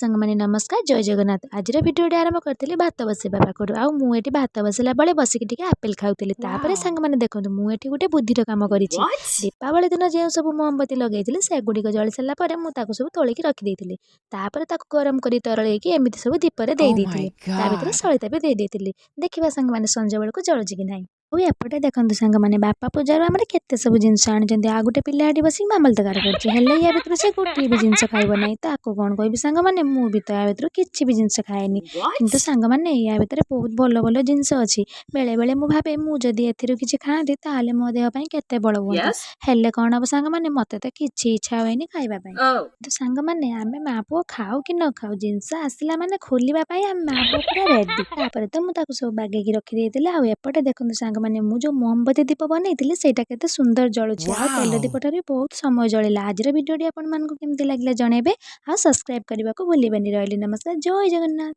संग माने नमस्कार जय जगन्नाथ आज भिडियो आरंभ करते भात बसैबा पाखर आठ भात बसला बेले बसिक टिके आपेल खाऊली सांग मैंने देखो मुझे गोटे बुद्धिर कम कर दीपावली दिन जो सब मोमबत्ती लगे से गुड़िक जली सारापर मुझे सब तोलिकी रखिदी गरम कर तरल एमती सब दीपर देती भर सलिता भी देती देखा सांग मैंने संज बेल को जलुची कि ना एपटे देखो सांग मैंने बापा पूजार आम के सब जिनस आनी आ गोटे पिला बस मामलतकार कर से गोटे भी जिनस खाइब ना ताको कौन कह सांग मैंने मुझे तो या भर किसी भी जिनस खाएनी किंतु सांग मैंने या भर बहुत भल भल जिनस अच्छी बेले बेले मुझे भावे मुझे किसी खाती ताले मो देहपाई केते बड़ हुआ हेल्ले कौन हम सांग मैंने मत तो किसी इच्छा हुए खाइबापी तो सांग मैंने आम माँ पुओ खाऊ कि न खाऊ जिनस आसला मैंने खोलवाई आम माँ पुओ पूरा रेडी तो मुझे सब बागेकी रखिदी आउटे देखते सांग मैंने मुझे मोमबत्ती दीप बनई सेटा केते सुंदर जलुची तेल दीपटा भी बहुत समय जलिला आज भिडियो आपको केमती लगे जनइबे आ सब्सक्राइब करने को भूलिबेनि। रही नमस्कार जय जगन्नाथ।